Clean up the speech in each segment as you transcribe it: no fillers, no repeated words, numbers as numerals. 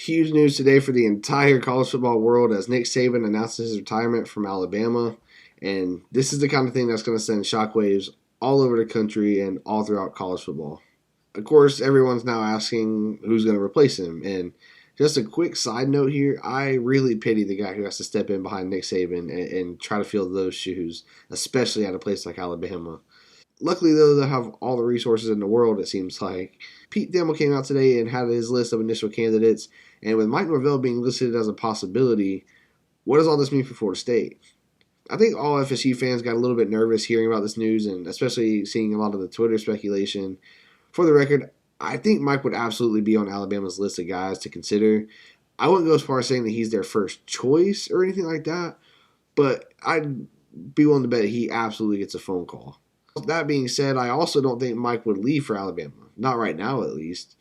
Huge news today for the entire college football world as Nick Saban announces his retirement from Alabama. And this is the kind of thing that's going to send shockwaves all over the country and all throughout college football. Of course, everyone's now asking who's going to replace him. And just a quick side note here, I really pity the guy who has to step in behind Nick Saban and try to fill those shoes, especially at a place like Alabama. Luckily, though, they have all the resources in the world, it seems like. Pete Thamel came out today and had his list of initial candidates, and with Mike Norvell being listed as a possibility, what does all this mean for Florida State? I think all FSU fans got a little bit nervous hearing about this news, and especially seeing a lot of the Twitter speculation. For the record, I think Mike would absolutely be on Alabama's list of guys to consider. I wouldn't go as far as saying that he's their first choice or anything like that, but I'd be willing to bet he absolutely gets a phone call. That being said, I also don't think Mike would leave for Alabama. Not right now, at least.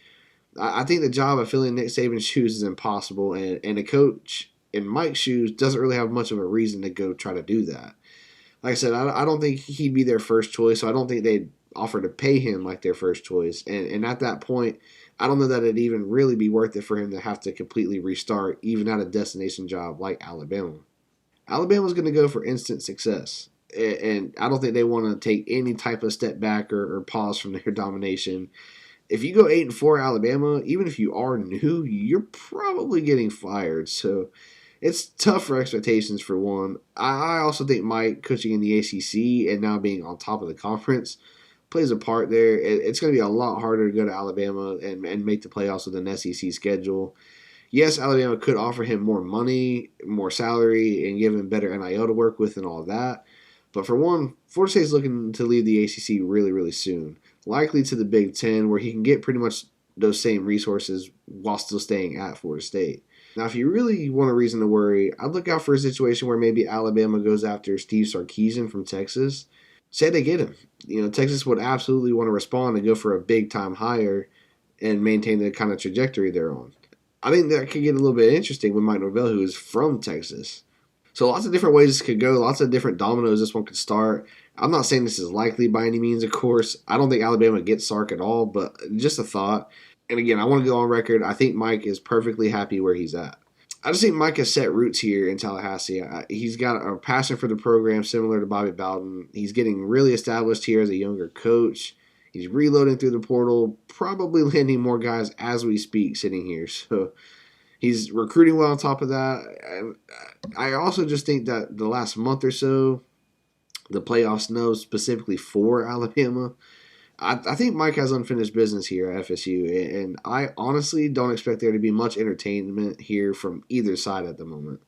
I think the job of filling Nick Saban's shoes is impossible, and a coach in Mike's shoes doesn't really have much of a reason to go try to do that. Like I said, I don't think he'd be their first choice, so I don't think they'd offer to pay him like their first choice. And at that point, I don't know that it'd even really be worth it for him to have to completely restart, even at a destination job like Alabama. Alabama's going to go for instant success. And I don't think they want to take any type of step back or pause from their domination. If you go 8-4 Alabama, even if you are new, you're probably getting fired. So it's tough for expectations for one. I also think Mike coaching in the ACC and now being on top of the conference plays a part there. It's going to be a lot harder to go to Alabama and make the playoffs with an SEC schedule. Yes, Alabama could offer him more money, more salary, and give him better NIL to work with and all that. But for one, Florida State is looking to leave the ACC really, really soon. Likely to the Big Ten, where he can get pretty much those same resources while still staying at Florida State. Now, if you really want a reason to worry, I'd look out for a situation where maybe Alabama goes after Steve Sarkisian from Texas. Say they get him. Texas would absolutely want to respond and go for a big-time hire and maintain the kind of trajectory they're on. I think that could get a little bit interesting with Mike Norvell, who is from Texas. So lots of different ways this could go, lots of different dominoes this one could start. I'm not saying this is likely by any means, of course. I don't think Alabama gets Sark at all, but just a thought. And again, I want to go on record. I think Mike is perfectly happy where he's at. I just think Mike has set roots here in Tallahassee. He's got a passion for the program similar to Bobby Bowden. He's getting really established here as a younger coach. He's reloading through the portal, probably landing more guys as we speak sitting here. So he's recruiting well on top of that. I also just think that the last month or so, the playoff snow specifically for Alabama, I think Mike has unfinished business here at FSU, and I honestly don't expect there to be much entertainment here from either side at the moment.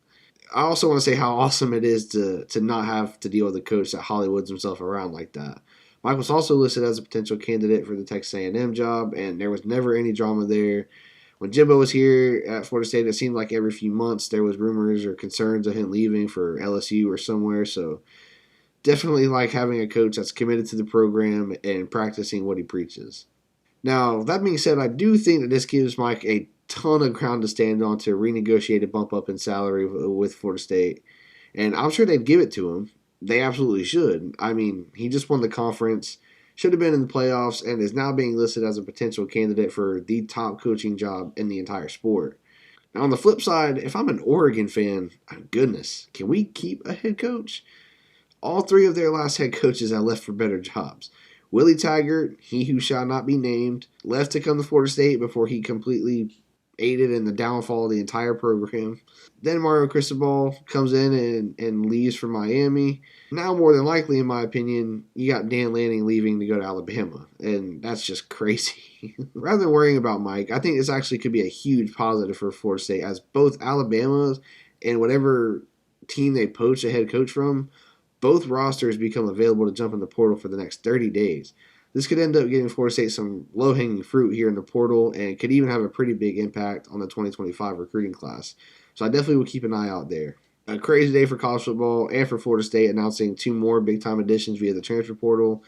I also want to say how awesome it is to not have to deal with a coach that Hollywoods himself around like that. Mike was also listed as a potential candidate for the Texas A&M job, and there was never any drama there. When Jimbo was here at Florida State, it seemed like every few months there was rumors or concerns of him leaving for LSU or somewhere. So definitely like having a coach that's committed to the program and practicing what he preaches. Now, that being said, I do think that this gives Mike a ton of ground to stand on to renegotiate a bump up in salary with Florida State. And I'm sure they'd give it to him. They absolutely should. I mean, he just won the conference, should have been in the playoffs, and is now being listed as a potential candidate for the top coaching job in the entire sport. Now, on the flip side, if I'm an Oregon fan, goodness, can we keep a head coach? All three of their last head coaches have left for better jobs. Willie Taggart, he who shall not be named, left to come to Florida State before he completely aided in the downfall of the entire program. Then Mario Cristobal comes in and leaves for Miami. Now, more than likely, in my opinion, you got Dan Lanning leaving to go to Alabama, and that's just crazy. Rather than worrying about Mike, I think this actually could be a huge positive for Florida State, as both Alabama and whatever team they poach a head coach from, both rosters become available to jump in the portal for the next 30 days. This could end up getting Florida State some low-hanging fruit here in the portal and could even have a pretty big impact on the 2025 recruiting class. So I definitely will keep an eye out there. A crazy day for college football and for Florida State, announcing 2 more big-time additions via the transfer portal.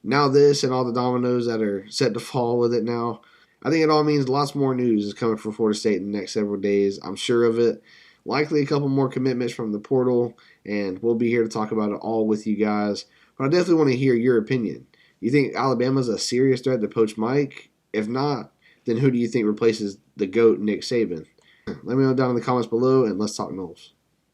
Now this and all the dominoes that are set to fall with it now. I think it all means lots more news is coming for Florida State in the next several days. I'm sure of it. Likely a couple more commitments from the portal, and we'll be here to talk about it all with you guys. But I definitely want to hear your opinion. You think Alabama's a serious threat to poach Mike? If not, then who do you think replaces the GOAT, Nick Saban? Let me know down in the comments below, and let's talk Noles.